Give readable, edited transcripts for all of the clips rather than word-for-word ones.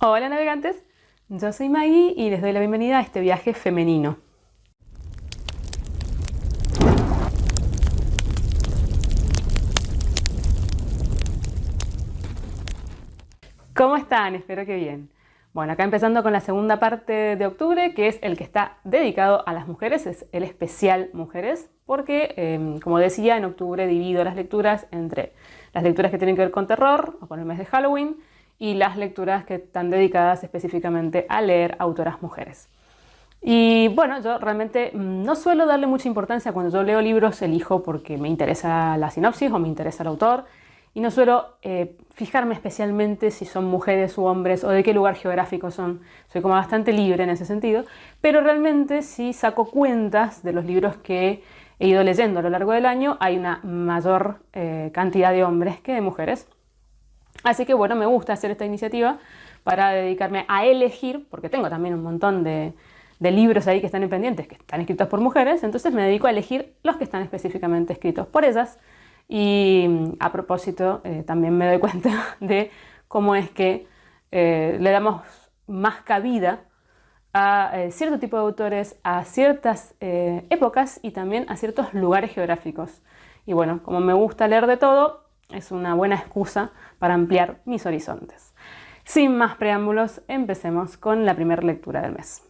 Hola navegantes, yo soy Maggie y les doy la bienvenida a este viaje femenino. ¿Cómo están? Espero que bien. Bueno, acá empezando con la segunda parte de octubre, que es el que está dedicado a las mujeres, es el especial mujeres, porque, como decía, en octubre divido las lecturas entre las lecturas que tienen que ver con terror o con el mes de Halloween y las lecturas que están dedicadas específicamente a leer autoras mujeres. Y bueno, yo realmente no suelo darle mucha importancia cuando yo leo libros, elijo porque me interesa la sinopsis o me interesa el autor y no suelo fijarme especialmente si son mujeres u hombres o de qué lugar geográfico son. Soy como bastante libre en ese sentido, pero realmente si saco cuentas de los libros que he ido leyendo a lo largo del año, hay una mayor cantidad de hombres que de mujeres. Así que bueno, me gusta hacer esta iniciativa para dedicarme a elegir, porque tengo también un montón de libros ahí que están en pendientes, que están escritos por mujeres, entonces me dedico a elegir los que están específicamente escritos por ellas. Y a propósito, también me doy cuenta de cómo es que le damos más cabida a cierto tipo de autores, a ciertas épocas y también a ciertos lugares geográficos. Y bueno, como me gusta leer de todo, es una buena excusa para ampliar mis horizontes. Sin más preámbulos, empecemos con la primera lectura del mes.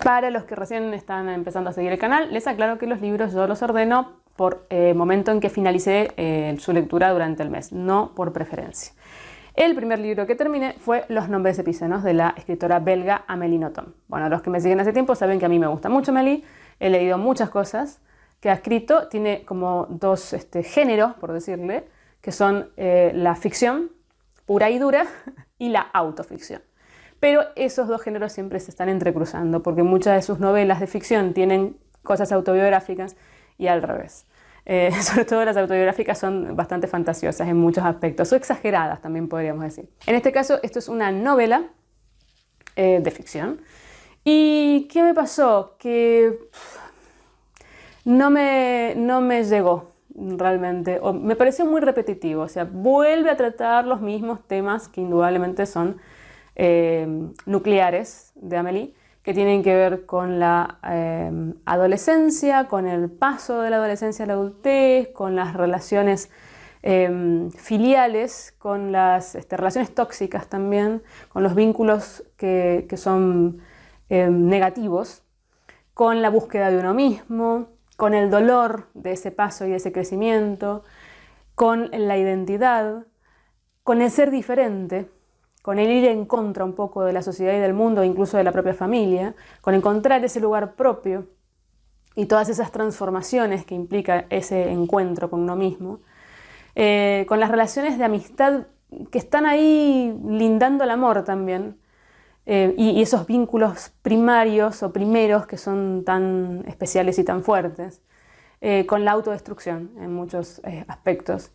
Para los que recién están empezando a seguir el canal, les aclaro que los libros yo los ordeno por momento en que finalicé su lectura durante el mes, no por preferencia. El primer libro que terminé fue Los nombres epícenos de la escritora belga Amélie Nothomb. Bueno, los que me siguen hace tiempo saben que a mí me gusta mucho Amélie, he leído muchas cosas que ha escrito, tiene como dos géneros, por decirle, que son la ficción pura y dura y la autoficción. Pero esos dos géneros siempre se están entrecruzando porque muchas de sus novelas de ficción tienen cosas autobiográficas y al revés. Sobre todo las autobiográficas son bastante fantasiosas en muchos aspectos, o exageradas también podríamos decir. En este caso, esto es una novela de ficción. ¿Y qué me pasó? Que no me llegó realmente, o me pareció muy repetitivo, o sea, vuelve a tratar los mismos temas que indudablemente son nucleares de Amélie, que tienen que ver con la adolescencia, con el paso de la adolescencia a la adultez, con las relaciones filiales, con las relaciones tóxicas también, con los vínculos que son negativos, con la búsqueda de uno mismo, con el dolor de ese paso y de ese crecimiento, con la identidad, con el ser diferente, con el ir en contra un poco de la sociedad y del mundo, incluso de la propia familia, con encontrar ese lugar propio y todas esas transformaciones que implica ese encuentro con uno mismo, con las relaciones de amistad que están ahí lindando el amor también, y esos vínculos primarios o primeros que son tan especiales y tan fuertes, con la autodestrucción en muchos aspectos.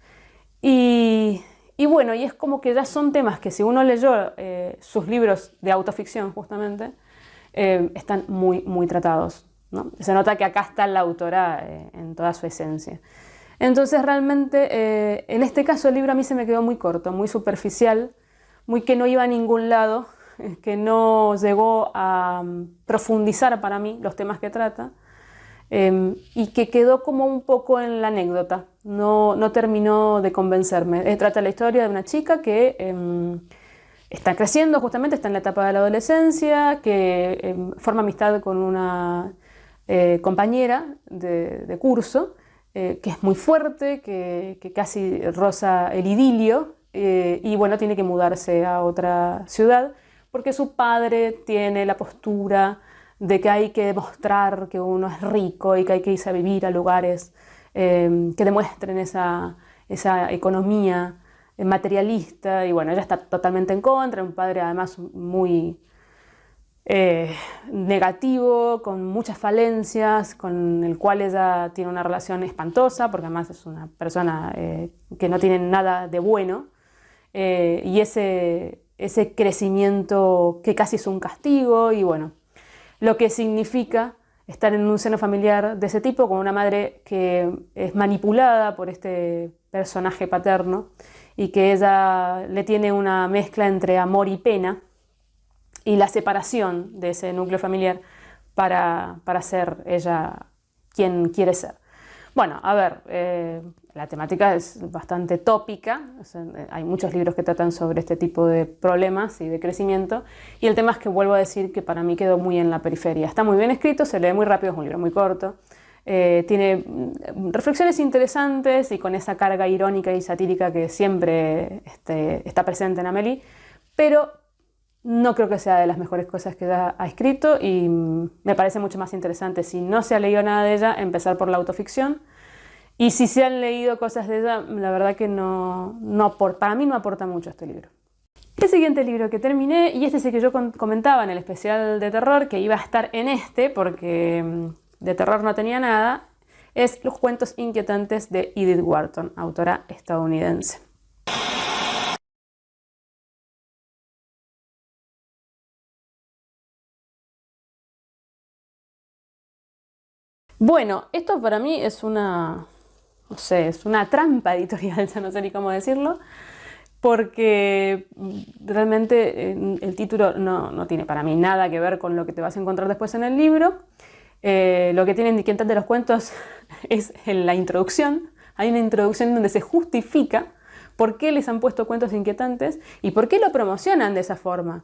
Y bueno, y es como que ya son temas que si uno leyó sus libros de autoficción justamente, están muy tratados, ¿no? Se nota que acá está la autora en toda su esencia. Entonces realmente, en este caso el libro a mí se me quedó muy corto, muy superficial, muy que no iba a ningún lado, que no llegó a profundizar para mí los temas que trata. Y que quedó como un poco en la anécdota, no terminó de convencerme. Trata la historia de una chica que está creciendo, justamente está en la etapa de la adolescencia, que forma amistad con una compañera de curso, que es muy fuerte, que casi roza el idilio, y bueno, tiene que mudarse a otra ciudad, porque su padre tiene la postura de que hay que demostrar que uno es rico y que hay que irse a vivir a lugares que demuestren esa economía materialista. Y bueno, ella está totalmente en contra, un padre además muy negativo, con muchas falencias, con el cual ella tiene una relación espantosa, porque además es una persona que no tiene nada de bueno, y ese crecimiento que casi es un castigo, y bueno, lo que significa estar en un seno familiar de ese tipo, con una madre que es manipulada por este personaje paterno y que ella le tiene una mezcla entre amor y pena, y la separación de ese núcleo familiar para ser ella quien quiere ser. Bueno, a ver, la temática es bastante tópica, o sea, hay muchos libros que tratan sobre este tipo de problemas y de crecimiento, y el tema es que vuelvo a decir que para mí quedó muy en la periferia. Está muy bien escrito, se lee muy rápido, es un libro muy corto, tiene reflexiones interesantes y con esa carga irónica y satírica que siempre está presente en Amélie, pero no creo que sea de las mejores cosas que ella ha escrito y me parece mucho más interesante, si no se ha leído nada de ella, empezar por la autoficción. Y si se han leído cosas de ella, la verdad que para mí no aporta mucho este libro. El siguiente libro que terminé, y este es el que yo comentaba en el especial de terror, que iba a estar en porque de terror no tenía nada, es Los cuentos inquietantes de Edith Wharton, autora estadounidense. Bueno, esto para mí es no sé, es una trampa editorial, ya no sé ni cómo decirlo, porque realmente el título no tiene para mí nada que ver con lo que te vas a encontrar después en el libro. Lo que tiene inquietante de los cuentos es en la introducción. Hay una introducción donde se justifica por qué les han puesto cuentos inquietantes y por qué lo promocionan de esa forma.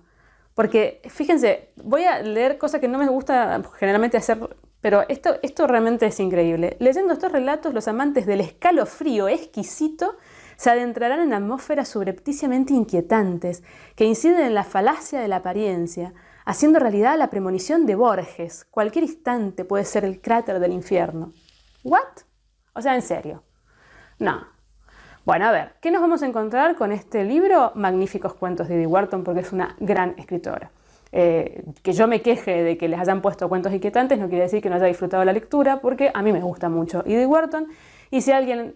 Porque, fíjense, voy a leer cosas que no me gusta generalmente hacer, pero esto realmente es increíble. Leyendo estos relatos, los amantes del escalofrío exquisito se adentrarán en atmósferas subrepticiamente inquietantes que inciden en la falacia de la apariencia, haciendo realidad la premonición de Borges. Cualquier instante puede ser el cráter del infierno. ¿What? O sea, ¿en serio? No. Bueno, a ver, ¿qué nos vamos a encontrar con este libro? Magníficos cuentos de Edith Wharton, porque es una gran escritora. Que yo me queje de que les hayan puesto cuentos inquietantes no quiere decir que no haya disfrutado la lectura, porque a mí me gusta mucho Edith Wharton, y si a alguien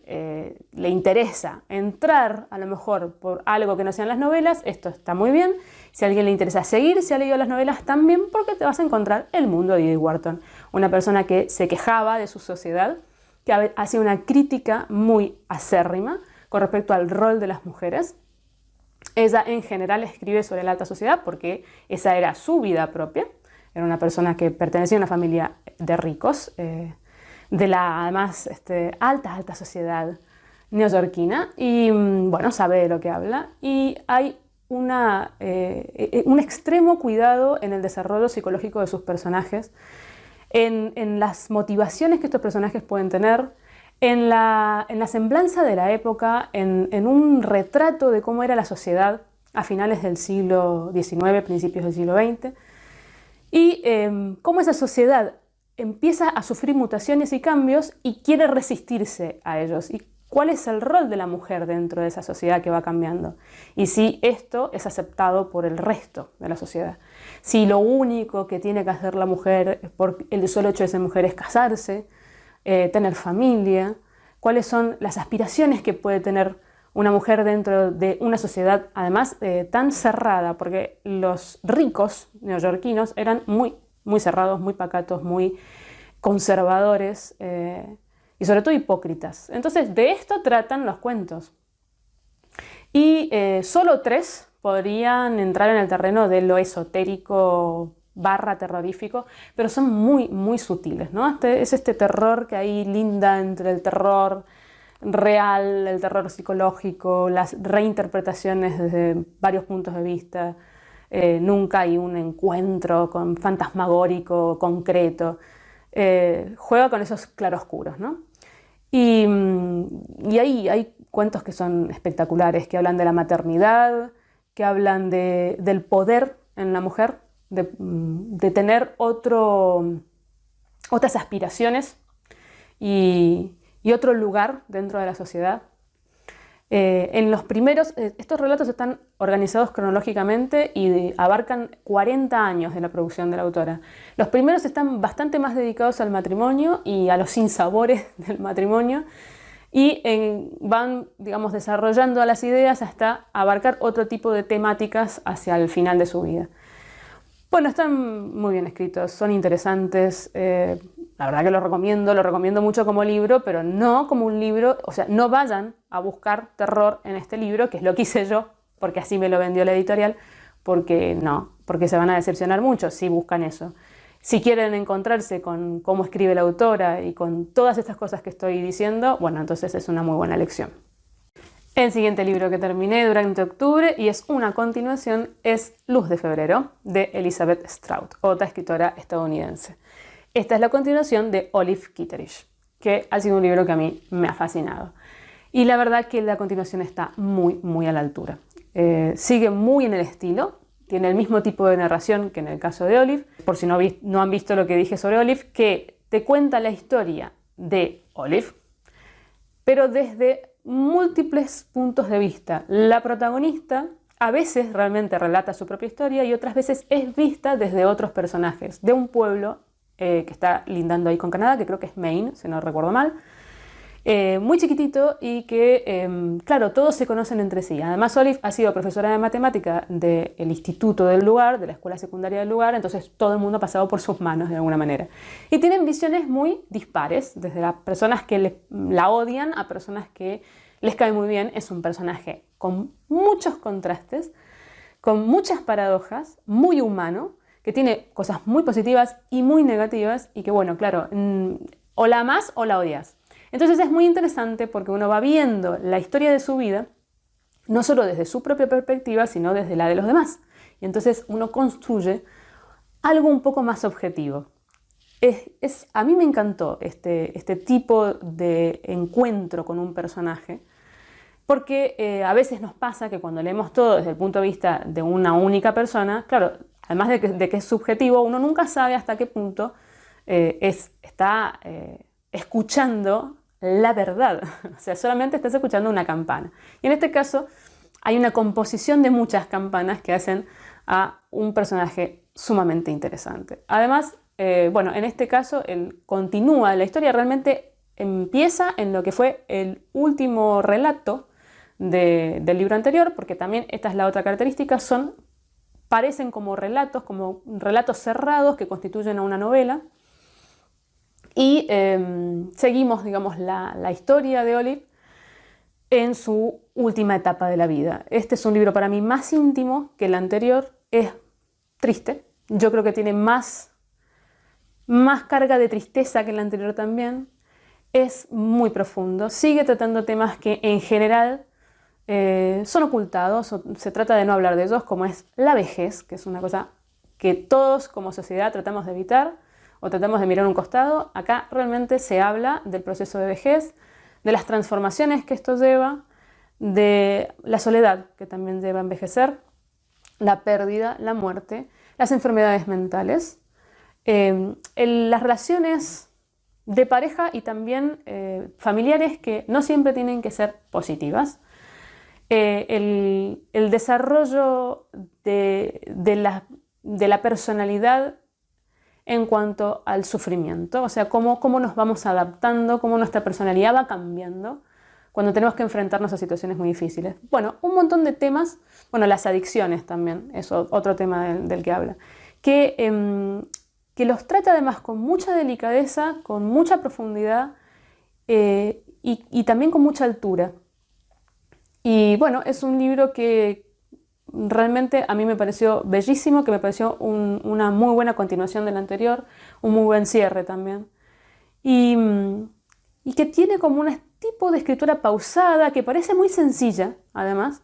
le interesa entrar a lo mejor por algo que no sean las novelas, esto está muy bien. Si a alguien le interesa seguir, si ha leído las novelas también, porque te vas a encontrar el mundo de Edith Wharton, una persona que se quejaba de su sociedad, que hacía una crítica muy acérrima con respecto al rol de las mujeres. Ella en general escribe sobre la alta sociedad porque esa era su vida propia. Era una persona que pertenecía a una familia de ricos, de la además alta sociedad neoyorquina, y bueno, sabe de lo que habla. Y hay un extremo cuidado en el desarrollo psicológico de sus personajes, en las motivaciones que estos personajes pueden tener, en la semblanza de la época, en un retrato de cómo era la sociedad a finales del siglo XIX, principios del siglo XX, y cómo esa sociedad empieza a sufrir mutaciones y cambios y quiere resistirse a ellos, y cuál es el rol de la mujer dentro de esa sociedad que va cambiando, y si esto es aceptado por el resto de la sociedad. Si lo único que tiene que hacer la mujer, por el solo hecho de ser mujer, es casarse, tener familia, cuáles son las aspiraciones que puede tener una mujer dentro de una sociedad además tan cerrada, porque los ricos neoyorquinos eran muy cerrados, muy pacatos, muy conservadores y sobre todo hipócritas. Entonces de esto tratan los cuentos. Y solo 3 podrían entrar en el terreno de lo esotérico / terrorífico, pero son muy sutiles, ¿no? Es este terror que ahí linda entre el terror real, el terror psicológico, las reinterpretaciones desde varios puntos de vista. Nunca hay un encuentro fantasmagórico, concreto. Juega con esos claroscuros, ¿no? Y ahí hay cuentos que son espectaculares, que hablan de la maternidad, que hablan del poder en la mujer, de tener otras aspiraciones y otro lugar dentro de la sociedad. En los primeros, estos relatos están organizados cronológicamente y abarcan 40 años de la producción de la autora. Los primeros están bastante más dedicados al matrimonio y a los sinsabores del matrimonio, y van, digamos, desarrollando las ideas hasta abarcar otro tipo de temáticas hacia el final de su vida. Bueno, están muy bien escritos, son interesantes, la verdad que lo recomiendo mucho como libro, pero no como un libro, o sea, no vayan a buscar terror en este libro, que es lo que hice yo, porque así me lo vendió la editorial, porque no, porque se van a decepcionar mucho si buscan eso. Si quieren encontrarse con cómo escribe la autora y con todas estas cosas que estoy diciendo, bueno, entonces es una muy buena lección. El siguiente libro que terminé durante octubre, y es una continuación, es Luz de febrero, de Elizabeth Strout, otra escritora estadounidense. Esta es la continuación de Olive Kitteridge, que ha sido un libro que a mí me ha fascinado. Y la verdad que la continuación está muy, muy a la altura. Sigue muy en el estilo, tiene el mismo tipo de narración que en el caso de Olive. Por si no han visto lo que dije sobre Olive, que te cuenta la historia de Olive, pero desde múltiples puntos de vista. La protagonista a veces realmente relata su propia historia y otras veces es vista desde otros personajes, de un pueblo que está lindando ahí con Canadá, que creo que es Maine, si no recuerdo mal. Muy chiquitito y que, claro, todos se conocen entre sí. Además, Olive ha sido profesora de matemática del instituto del lugar, de la escuela secundaria del lugar, entonces todo el mundo ha pasado por sus manos de alguna manera. Y tienen visiones muy dispares, desde las personas que la odian a personas que les cae muy bien. Es un personaje con muchos contrastes, con muchas paradojas, muy humano, que tiene cosas muy positivas y muy negativas y que, bueno, claro, o la amás o la odias. Entonces es muy interesante porque uno va viendo la historia de su vida, no solo desde su propia perspectiva, sino desde la de los demás. Y entonces uno construye algo un poco más objetivo. A mí me encantó este tipo de encuentro con un personaje, porque a veces nos pasa que cuando leemos todo desde el punto de vista de una única persona, claro, además de que es subjetivo, uno nunca sabe hasta qué punto está escuchando la verdad, o sea, solamente estás escuchando una campana. Y en este caso hay una composición de muchas campanas que hacen a un personaje sumamente interesante. Además, bueno, en este caso él continúa, la historia realmente empieza en lo que fue el último relato del libro anterior, porque también esta es la otra característica, parecen como relatos cerrados que constituyen a una novela. Y seguimos, digamos, la historia de Olive en su última etapa de la vida. Este es un libro para mí más íntimo que el anterior, es triste, yo creo que tiene más carga de tristeza que el anterior también, es muy profundo, sigue tratando temas que en general son ocultados, se trata de no hablar de ellos, como es la vejez, que es una cosa que todos como sociedad tratamos de evitar, o tratamos de mirar a un costado. Acá realmente se habla del proceso de vejez, de las transformaciones que esto lleva, de la soledad que también lleva a envejecer, la pérdida, la muerte, las enfermedades mentales, las relaciones de pareja y también familiares que no siempre tienen que ser positivas, el desarrollo de la personalidad en cuanto al sufrimiento, o sea, cómo nos vamos adaptando, cómo nuestra personalidad va cambiando cuando tenemos que enfrentarnos a situaciones muy difíciles. Bueno, un montón de temas, bueno, las adicciones también, es otro tema del que habla, que los trata además con mucha delicadeza, con mucha profundidad y también con mucha altura. Y bueno, es un libro que realmente a mí me pareció bellísimo, que me pareció una muy buena continuación del anterior, un muy buen cierre también. Y que tiene como un tipo de escritura pausada, que parece muy sencilla, además,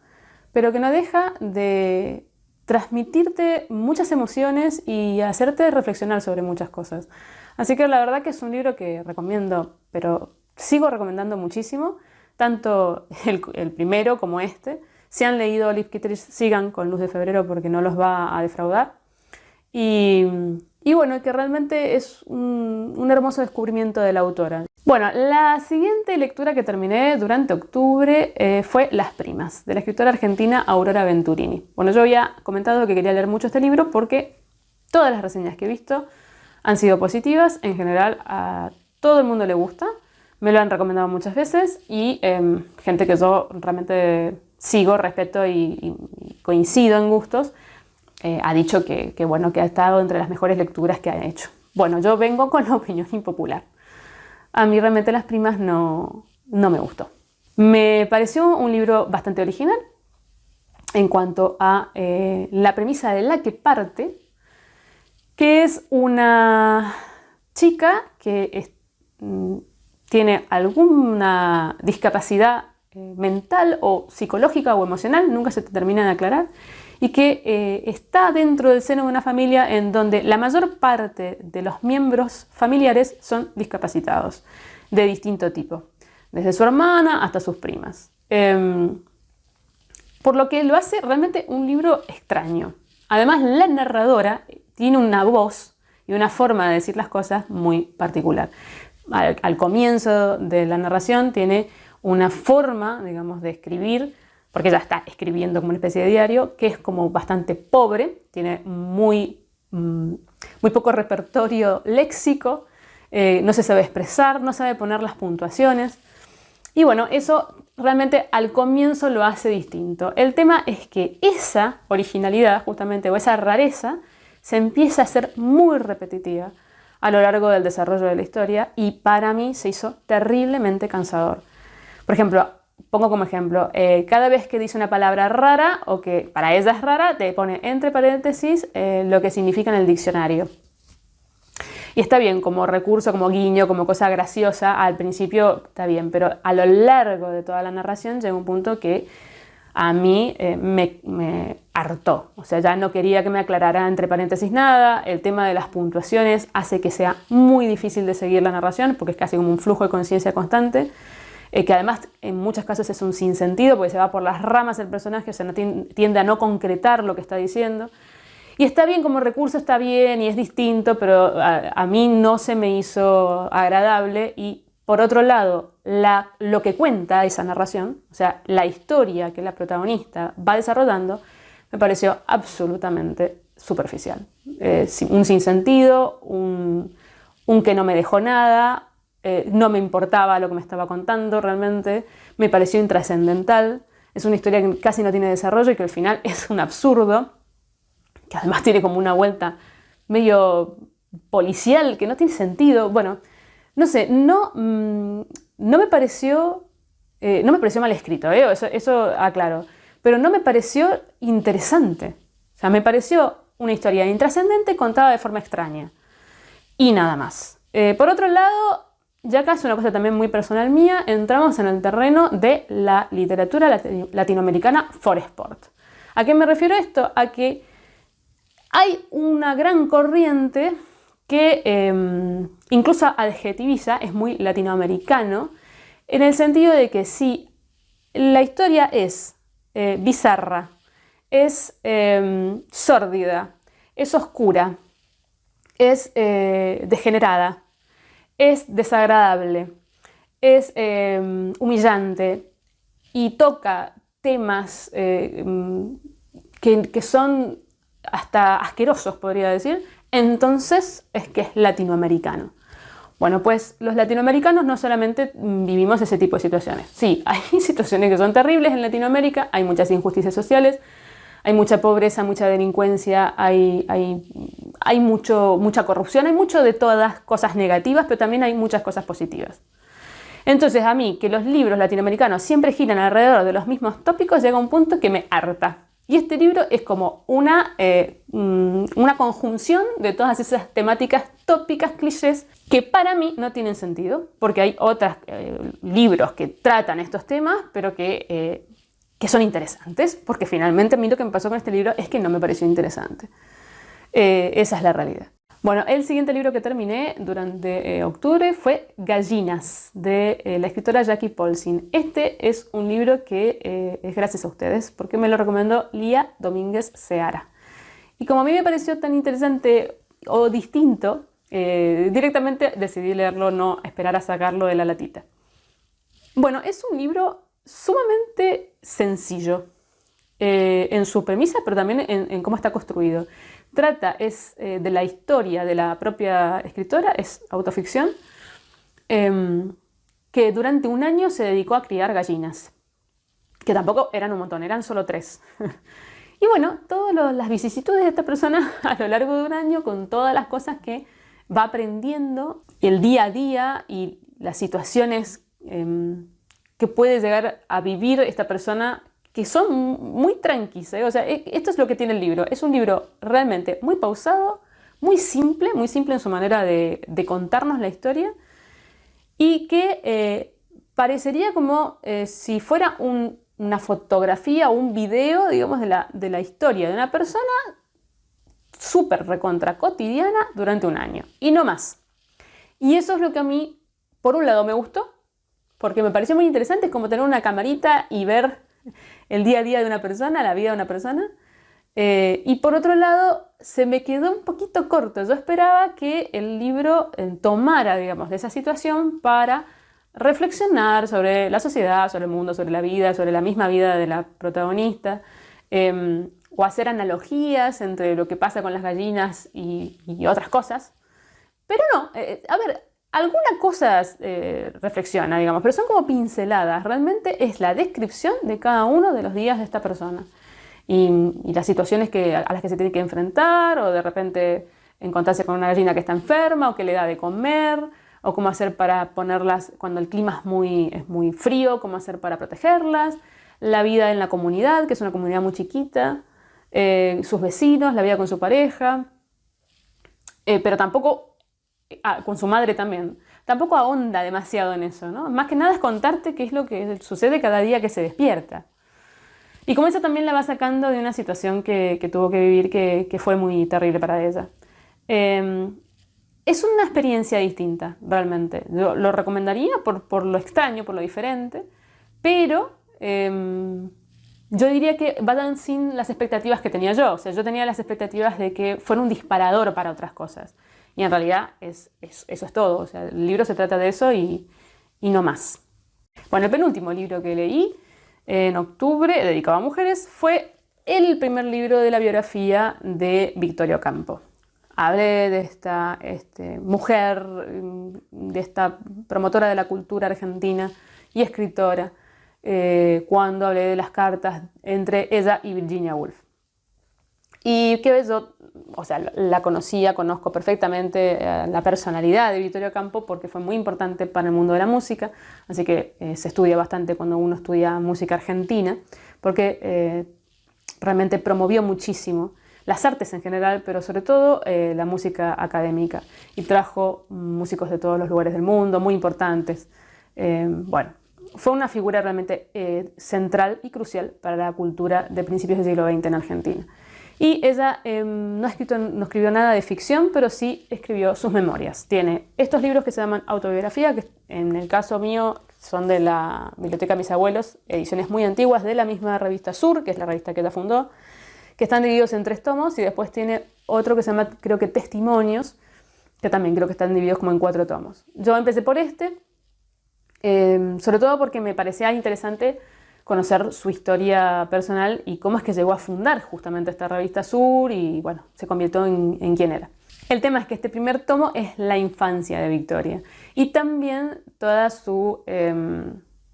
pero que no deja de transmitirte muchas emociones y hacerte reflexionar sobre muchas cosas. Así que la verdad que es un libro que recomiendo, pero sigo recomendando muchísimo, tanto el primero como este. Si han leído Olive Kitteridge, sigan con Luz de febrero porque no los va a defraudar. Y bueno, que realmente es un hermoso descubrimiento de la autora. Bueno, la siguiente lectura que terminé durante octubre fue Las primas, de la escritora argentina Aurora Venturini. Bueno, yo había comentado que quería leer mucho este libro porque todas las reseñas que he visto han sido positivas. En general, a todo el mundo le gusta. Me lo han recomendado muchas veces y gente que yo realmente sigo, respeto y coincido en gustos, ha dicho que ha estado entre las mejores lecturas que ha hecho. Bueno, yo vengo con la opinión impopular. A mí realmente Las primas no me gustó. Me pareció un libro bastante original, en cuanto a la premisa de la que parte, que es una chica que tiene alguna discapacidad mental o psicológica o emocional, nunca se termina de aclarar, y que está dentro del seno de una familia en donde la mayor parte de los miembros familiares son discapacitados de distinto tipo, desde su hermana hasta sus primas. Por lo que lo hace realmente un libro extraño. Además, la narradora tiene una voz y una forma de decir las cosas muy particular. Al comienzo de la narración tiene una forma, digamos, de escribir, porque ella está escribiendo como una especie de diario, que es como bastante pobre, tiene muy poco repertorio léxico, no se sabe expresar, no sabe poner las puntuaciones. Y bueno, eso realmente al comienzo lo hace distinto. El tema es que esa originalidad, justamente, o esa rareza, se empieza a hacer muy repetitiva a lo largo del desarrollo de la historia y para mí se hizo terriblemente cansador. Por ejemplo, pongo como ejemplo, cada vez que dice una palabra rara o que para ella es rara, te pone entre paréntesis lo que significa en el diccionario. Y está bien, como recurso, como guiño, como cosa graciosa, al principio está bien, pero a lo largo de toda la narración llega un punto que a mí me hartó. O sea, ya no quería que me aclarara entre paréntesis nada. El tema de las puntuaciones hace que sea muy difícil de seguir la narración, porque es casi como un flujo de conciencia constante, que además en muchos casos es un sinsentido, porque se va por las ramas el personaje, o sea, tiende a no concretar lo que está diciendo. Y está bien como recurso, está bien y es distinto, pero a mí no se me hizo agradable. Y por otro lado, lo que cuenta esa narración, o sea, la historia que la protagonista va desarrollando, me pareció absolutamente superficial. Un sinsentido, un que no me dejó nada, no me importaba lo que me estaba contando realmente, me pareció intrascendental. Es una historia que casi no tiene desarrollo y que al final es un absurdo, que además tiene como una vuelta medio policial, que no tiene sentido. Bueno, no sé, no me pareció mal escrito, eso aclaro, pero no me pareció interesante. O sea, me pareció una historia intrascendente contada de forma extraña. Y nada más. Por otro lado, ya acá es una cosa también muy personal mía, entramos en el terreno de la literatura latinoamericana for sport. ¿A qué me refiero esto? A que hay una gran corriente que incluso adjetiviza, es muy latinoamericano, en el sentido de que si la historia es bizarra, es sórdida, es oscura, es degenerada, es desagradable, es humillante y toca temas que son hasta asquerosos, podría decir, entonces es que es latinoamericano. Bueno, pues los latinoamericanos no solamente vivimos ese tipo de situaciones. Sí, hay situaciones que son terribles en Latinoamérica, hay muchas injusticias sociales, hay mucha pobreza, mucha delincuencia, hay mucha corrupción, hay mucho de todas cosas negativas, pero también hay muchas cosas positivas. Entonces a mí, que los libros latinoamericanos siempre giran alrededor de los mismos tópicos, llega un punto que me harta. Y este libro es como una conjunción de todas esas temáticas tópicas, clichés, que para mí no tienen sentido, porque hay otros libros que tratan estos temas, pero que son interesantes, porque finalmente a mí lo que me pasó con este libro es que no me pareció interesante. Esa es la realidad. Bueno, el siguiente libro que terminé durante octubre fue Gallinas, de la escritora Jackie Polsin. Este es un libro que es gracias a ustedes, porque me lo recomendó Lía Domínguez Seara. Y como a mí me pareció tan interesante o distinto, directamente decidí leerlo, no esperar a sacarlo de la latita. Bueno, es un libro sumamente sencillo en su premisa, pero también en cómo está construido. Trata de la historia de la propia escritora, es autoficción, que durante un año se dedicó a criar gallinas, que tampoco eran un montón, eran solo 3. Y bueno, todas las vicisitudes de esta persona a lo largo de un año, con todas las cosas que va aprendiendo, el día a día y las situaciones que puede llegar a vivir esta persona que son muy tranquilos, ¿eh? O sea, esto es lo que tiene el libro. Es un libro realmente muy pausado, muy simple en su manera de contarnos la historia y que parecería como si fuera una fotografía o un video, digamos, de la historia de una persona súper recontra cotidiana durante un año y no más. Y eso es lo que a mí, por un lado, me gustó, porque me pareció muy interesante, es como tener una camarita y ver el día a día de una persona, la vida de una persona. Y por otro lado, se me quedó un poquito corto. Yo esperaba que el libro tomara, digamos, de esa situación para reflexionar sobre la sociedad, sobre el mundo, sobre la vida, sobre la misma vida de la protagonista, o hacer analogías entre lo que pasa con las gallinas y otras cosas. Pero no, a ver, alguna cosa reflexiona, digamos, pero son como pinceladas. Realmente es la descripción de cada uno de los días de esta persona. Y las situaciones a las que se tiene que enfrentar, o de repente encontrarse con una gallina que está enferma, o que le da de comer, o cómo hacer para ponerlas cuando el clima es muy frío, cómo hacer para protegerlas, la vida en la comunidad, que es una comunidad muy chiquita, sus vecinos, la vida con su pareja, pero tampoco, con su madre también, tampoco ahonda demasiado en eso, ¿no? Más que nada es contarte qué es lo que sucede cada día que se despierta. Y como eso también la va sacando de una situación que tuvo que vivir que fue muy terrible para ella. Es una experiencia distinta, realmente. Yo lo recomendaría por lo extraño, por lo diferente, pero yo diría que vayan sin las expectativas que tenía yo. O sea, yo tenía las expectativas de que fuera un disparador para otras cosas. Y en realidad eso es todo. O sea, el libro se trata de eso y no más. Bueno, el penúltimo libro que leí en octubre, dedicado a mujeres, fue el primer libro de la biografía de Victoria Ocampo. Hablé de esta mujer, de esta promotora de la cultura argentina y escritora, cuando hablé de las cartas entre ella y Virginia Woolf. Y que yo, o sea, la conozco perfectamente la personalidad de Victoria Ocampo porque fue muy importante para el mundo de la música, así que se estudia bastante cuando uno estudia música argentina, porque realmente promovió muchísimo las artes en general, pero sobre todo la música académica, y trajo músicos de todos los lugares del mundo, muy importantes. Bueno, fue una figura realmente central y crucial para la cultura de principios del siglo XX en Argentina. Y ella no escribió nada de ficción, pero sí escribió sus memorias. Tiene estos libros que se llaman autobiografía, que en el caso mío son de la Biblioteca de mis abuelos, ediciones muy antiguas de la misma revista Sur, que es la revista que ella fundó, que están divididos en 3 tomos, y después tiene otro que se llama, creo que Testimonios, que también creo que están divididos como en 4 tomos. Yo empecé por sobre todo porque me parecía interesante conocer su historia personal y cómo es que llegó a fundar justamente esta revista Sur y, bueno, se convirtió en quien era. El tema es que este primer tomo es la infancia de Victoria y también toda su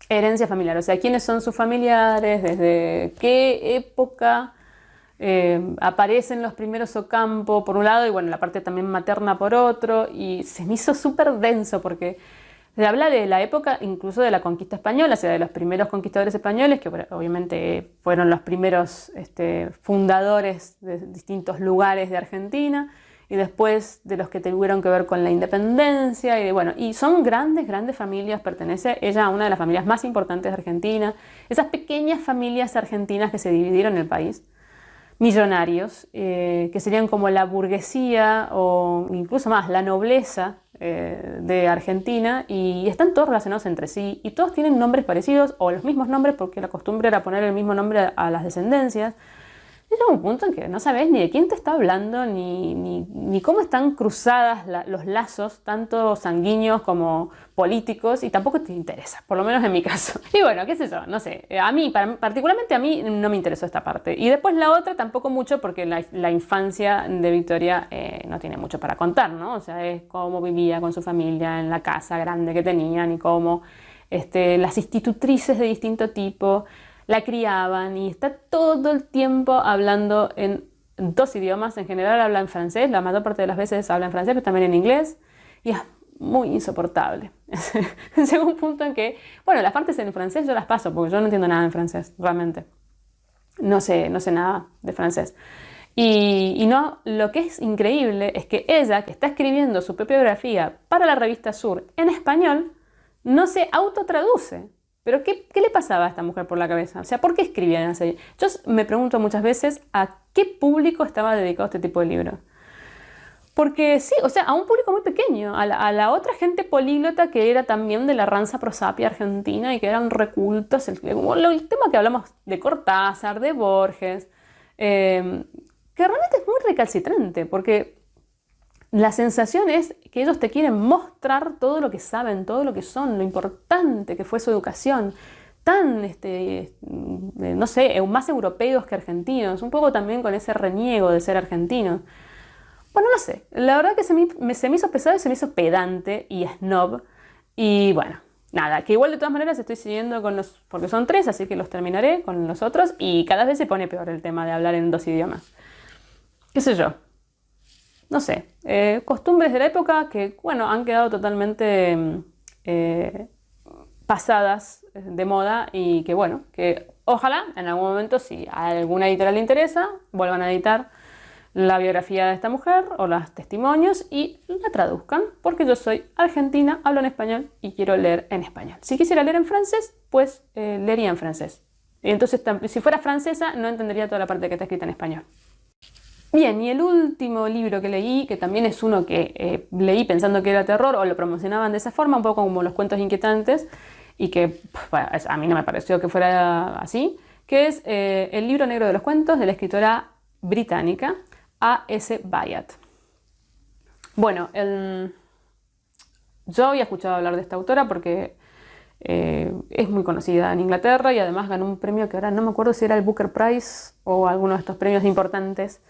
herencia familiar, o sea, quiénes son sus familiares, desde qué época aparecen los primeros Ocampo por un lado y, bueno, la parte también materna por otro, y se me hizo súper denso porque se habla de la época incluso de la conquista española, o sea, de los primeros conquistadores españoles, que obviamente fueron los primeros fundadores de distintos lugares de Argentina, y después de los que tuvieron que ver con la independencia, y son grandes familias, pertenece ella a una de las familias más importantes de Argentina, esas pequeñas familias argentinas que se dividieron el país, millonarios, que serían como la burguesía o incluso más, la nobleza de Argentina, y están todos relacionados entre sí y todos tienen nombres parecidos o los mismos nombres porque la costumbre era poner el mismo nombre a las descendencias. Llega un punto en que no sabes ni de quién te está hablando ni cómo están cruzadas los lazos, tanto sanguíneos como políticos, y tampoco te interesa, por lo menos en mi caso. Y bueno, qué sé yo, no sé, particularmente a mí no me interesó esta parte. Y después la otra tampoco mucho, porque la infancia de Victoria no tiene mucho para contar, ¿no? O sea, es cómo vivía con su familia en la casa grande que tenían y cómo las institutrices de distinto tipo la criaban, y está todo el tiempo hablando en 2 idiomas. En general habla en francés, la mayor parte de las veces habla en francés, pero también en inglés, y es muy insoportable. Llega un punto en que, bueno, las partes en francés yo las paso, porque yo no entiendo nada en francés, realmente. no sé nada de francés. Y no, lo que es increíble es que ella, que está escribiendo su propia biografía para la revista Sur en español, no se autotraduce. ¿Pero qué le pasaba a esta mujer por la cabeza? O sea, ¿por qué escribía en la serie? Yo me pregunto muchas veces a qué público estaba dedicado este tipo de libros. Porque sí, o sea, a un público muy pequeño, a la otra gente políglota que era también de la ranza prosapia argentina y que eran recultos, el tema que hablamos de Cortázar, de Borges, que realmente es muy recalcitrante, porque la sensación es que ellos te quieren mostrar todo lo que saben, todo lo que son, lo importante que fue su educación, tan, no sé, más europeos que argentinos, un poco también con ese reniego de ser argentinos. Bueno, no sé, la verdad que se me hizo pesado y se me hizo pedante y snob. Y bueno, nada, que igual de todas maneras estoy siguiendo con porque son 3, así que los terminaré con los otros. Y cada vez se pone peor el tema de hablar en 2 idiomas. ¿Qué sé yo? No sé, costumbres de la época que, bueno, han quedado totalmente pasadas de moda y que, bueno, que ojalá en algún momento, si a alguna editorial le interesa, vuelvan a editar la biografía de esta mujer o los testimonios y la traduzcan, porque yo soy argentina, hablo en español y quiero leer en español. Si quisiera leer en francés, pues leería en francés. Y entonces, si fuera francesa, no entendería toda la parte que está escrita en español. Bien, y el último libro que leí, que también es uno que leí pensando que era terror o lo promocionaban de esa forma, un poco como los cuentos inquietantes, y que bueno, a mí no me pareció que fuera así, que es El libro negro de los cuentos de la escritora británica A.S. Byatt. Bueno, yo había escuchado hablar de esta autora porque es muy conocida en Inglaterra y además ganó un premio que ahora no me acuerdo si era el Booker Prize o alguno de estos premios importantes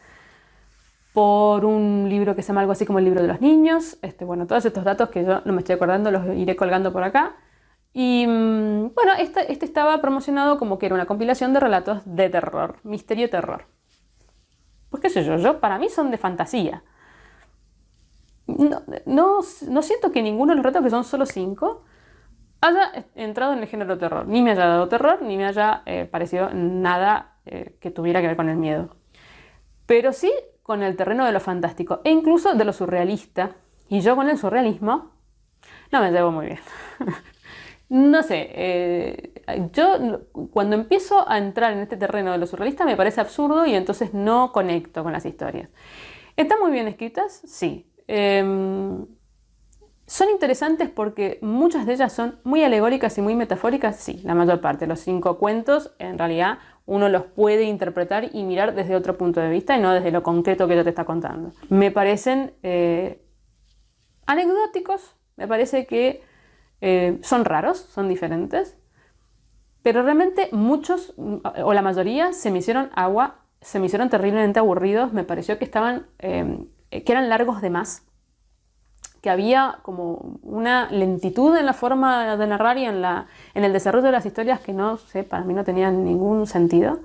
por un libro que se llama algo así como el libro de los niños. Bueno, todos estos datos que yo no me estoy acordando los iré colgando por acá. Y bueno, este estaba promocionado como que era una compilación de relatos de terror, misterio-terror. Pues qué sé yo, para mí son de fantasía. No siento que ninguno de los relatos, que son solo 5, haya entrado en el género terror. Ni me haya dado terror, ni me haya parecido nada que tuviera que ver con el miedo. Pero sí con el terreno de lo fantástico e incluso de lo surrealista. Y yo con el surrealismo no me llevo muy bien. No sé, yo cuando empiezo a entrar en este terreno de lo surrealista me parece absurdo y entonces no conecto con las historias. ¿Están muy bien escritas? Sí. ¿Son interesantes porque muchas de ellas son muy alegóricas y muy metafóricas? Sí, la mayor parte. Los 5 cuentos, en realidad, uno los puede interpretar y mirar desde otro punto de vista y no desde lo concreto que ella te está contando. Me parecen anecdóticos, me parece que son raros, son diferentes, pero realmente muchos, o la mayoría, se me hicieron terriblemente aburridos. Me pareció que que eran largos de más, que había como una lentitud en la forma de narrar y en el desarrollo de las historias que no sé, para mí no tenían ningún sentido.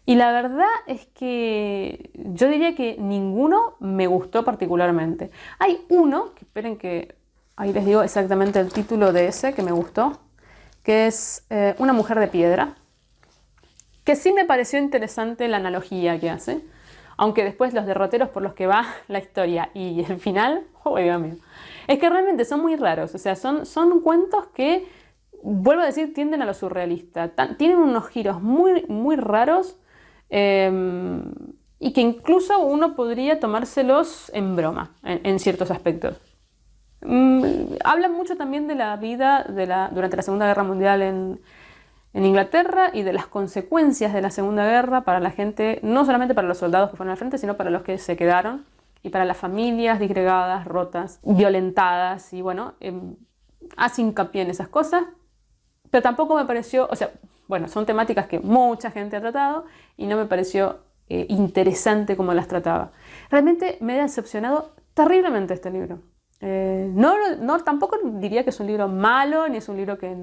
Y la verdad es que yo diría que ninguno me gustó particularmente. Hay uno, que esperen que ahí les digo exactamente el título de ese que me gustó, que es Una mujer de piedra, que sí me pareció interesante la analogía que hace. Aunque después los derroteros por los que va la historia y el final, oh, Dios mío, es que realmente son muy raros. O sea, son cuentos que, vuelvo a decir, tienden a lo surrealista. Tienen unos giros muy, muy raros y que incluso uno podría tomárselos en broma en ciertos aspectos. Hablan mucho también de la vida durante la Segunda Guerra Mundial en Inglaterra y de las consecuencias de la Segunda Guerra para la gente, no solamente para los soldados que fueron al frente, sino para los que se quedaron y para las familias disgregadas, rotas, violentadas. Y bueno, hace hincapié en esas cosas, pero tampoco me pareció, o sea, bueno, son temáticas que mucha gente ha tratado y no me pareció interesante como las trataba. Realmente me ha decepcionado terriblemente este libro. Tampoco diría que es un libro malo, ni es un libro que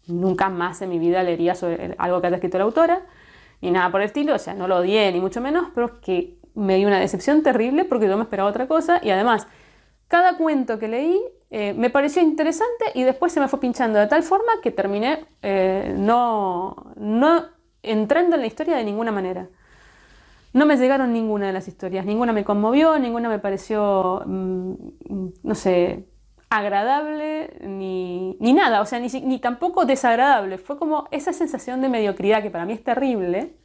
nunca más en mi vida leería sobre algo que haya escrito la autora, ni nada por el estilo. O sea, no lo odié ni mucho menos, pero que me dio una decepción terrible porque yo me esperaba otra cosa. Y además, cada cuento que leí me pareció interesante y después se me fue pinchando de tal forma que terminé no entrando en la historia de ninguna manera. No me llegaron ninguna de las historias, ninguna me conmovió, ninguna me pareció, no sé, agradable, ni nada, o sea, ni tampoco desagradable. Fue como esa sensación de mediocridad que para mí es terrible,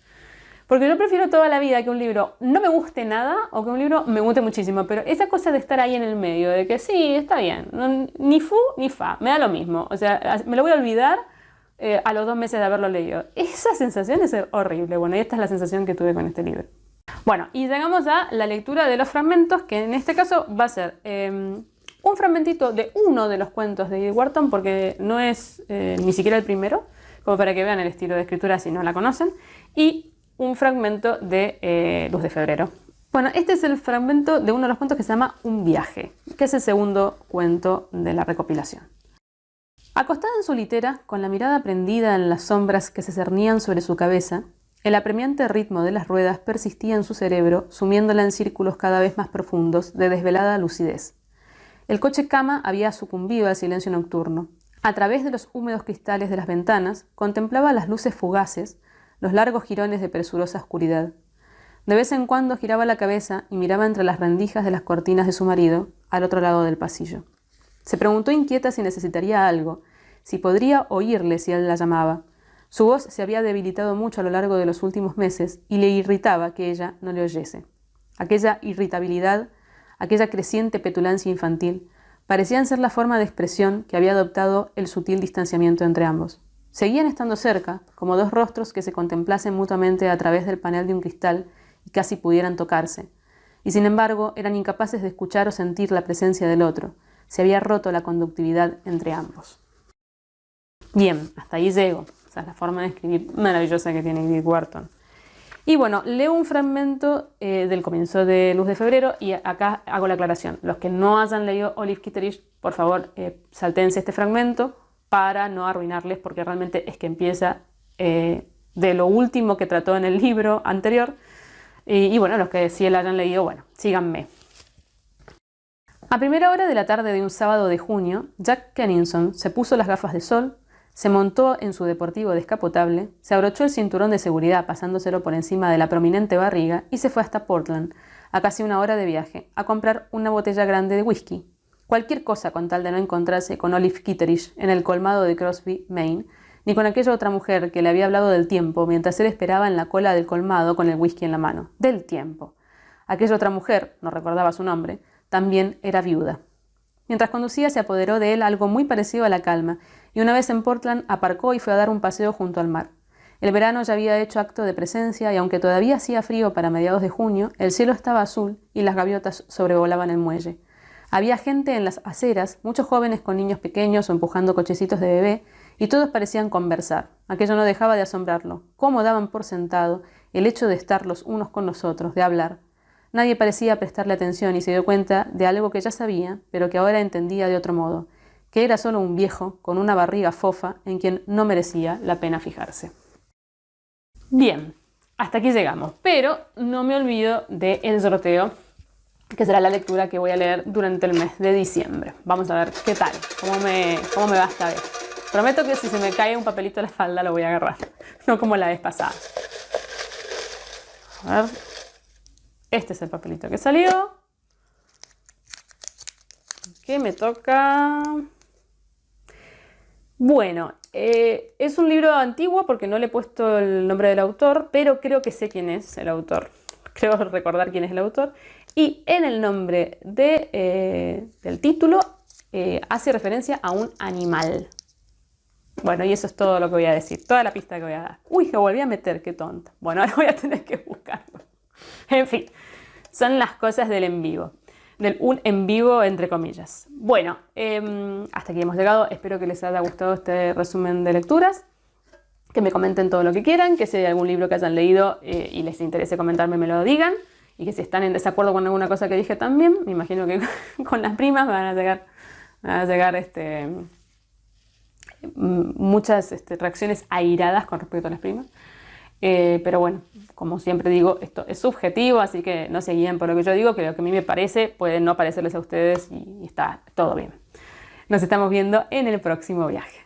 porque yo prefiero toda la vida que un libro no me guste nada o que un libro me guste muchísimo, pero esa cosa de estar ahí en el medio, de que sí, está bien, ni fu ni fa, me da lo mismo, o sea, me lo voy a olvidar a los 2 meses de haberlo leído. Esa sensación es horrible. Bueno, y esta es la sensación que tuve con este libro. Bueno, y llegamos a la lectura de los fragmentos, que en este caso va a ser un fragmentito de uno de los cuentos de Edith Wharton, porque no es ni siquiera el primero, como para que vean el estilo de escritura si no la conocen, y un fragmento de Luz de Febrero. Bueno, este es el fragmento de uno de los cuentos que se llama Un viaje, que es el segundo cuento de la recopilación. Acostada en su litera, con la mirada prendida en las sombras que se cernían sobre su cabeza, el apremiante ritmo de las ruedas persistía en su cerebro, sumiéndola en círculos cada vez más profundos de desvelada lucidez. El coche cama había sucumbido al silencio nocturno. A través de los húmedos cristales de las ventanas, contemplaba las luces fugaces, los largos jirones de presurosa oscuridad. De vez en cuando giraba la cabeza y miraba entre las rendijas de las cortinas de su marido, al otro lado del pasillo. Se preguntó inquieta si necesitaría algo, si podría oírle si él la llamaba. Su voz se había debilitado mucho a lo largo de los últimos meses y le irritaba que ella no le oyese. Aquella irritabilidad, aquella creciente petulancia infantil, parecían ser la forma de expresión que había adoptado el sutil distanciamiento entre ambos. Seguían estando cerca, como dos rostros que se contemplasen mutuamente a través del panel de un cristal y casi pudieran tocarse, y sin embargo eran incapaces de escuchar o sentir la presencia del otro. Se había roto la conductividad entre ambos. Bien, hasta ahí llego. Esa es la forma de escribir maravillosa que tiene Edith Wharton. Y bueno, leo un fragmento del comienzo de Luz de Febrero y acá hago la aclaración. Los que no hayan leído Olive Kitteridge, por favor, saltéense este fragmento para no arruinarles, porque realmente es que empieza de lo último que trató en el libro anterior. Y bueno, los que sí la hayan leído, bueno, síganme. A primera hora de la tarde de un sábado de junio, Jack Kenninson se puso las gafas de sol, se montó en su deportivo descapotable, se abrochó el cinturón de seguridad pasándoselo por encima de la prominente barriga y se fue hasta Portland, a casi 1 hora de viaje, a comprar una botella grande de whisky. Cualquier cosa con tal de no encontrarse con Olive Kitteridge en el colmado de Crosby, Maine, ni con aquella otra mujer que le había hablado del tiempo mientras él esperaba en la cola del colmado con el whisky en la mano. Del tiempo. Aquella otra mujer, no recordaba su nombre, también era viuda. Mientras conducía se apoderó de él algo muy parecido a la calma, y una vez en Portland aparcó y fue a dar un paseo junto al mar. El verano ya había hecho acto de presencia y aunque todavía hacía frío para mediados de junio, el cielo estaba azul y las gaviotas sobrevolaban el muelle. Había gente en las aceras, muchos jóvenes con niños pequeños o empujando cochecitos de bebé, y todos parecían conversar. Aquello no dejaba de asombrarlo. Cómo daban por sentado el hecho de estar los unos con los otros, de hablar. Nadie parecía prestarle atención y se dio cuenta de algo que ya sabía, pero que ahora entendía de otro modo, que era solo un viejo con una barriga fofa en quien no merecía la pena fijarse. Bien, hasta aquí llegamos, pero no me olvido del sorteo, que será la lectura que voy a leer durante el mes de diciembre. Vamos a ver qué tal, cómo me va esta vez. Prometo que si se me cae un papelito a la espalda lo voy a agarrar, no como la vez pasada. A ver. Este es el papelito que salió. ¿Qué me toca? Bueno, es un libro antiguo porque no le he puesto el nombre del autor, pero creo que sé quién es el autor. Creo recordar quién es el autor. Y en el nombre del título hace referencia a un animal. Bueno, y eso es todo lo que voy a decir, toda la pista que voy a dar. Uy, lo volví a meter, qué tonta. Bueno, ahora voy a tener que buscarlo. En fin, son las cosas del en vivo. Del un en vivo, entre comillas. Bueno, hasta aquí hemos llegado. Espero que les haya gustado este resumen de lecturas. Que me comenten todo lo que quieran. Que si hay algún libro que hayan leído y les interese comentarme, me lo digan. Y que si están en desacuerdo con alguna cosa que dije también, me imagino que con las primas me van a llegar muchas reacciones airadas con respecto a las primas. Pero bueno, como siempre digo, esto es subjetivo, así que no se guíen por lo que yo digo, que lo que a mí me parece puede no parecerles a ustedes y está todo bien. Nos estamos viendo en el próximo viaje.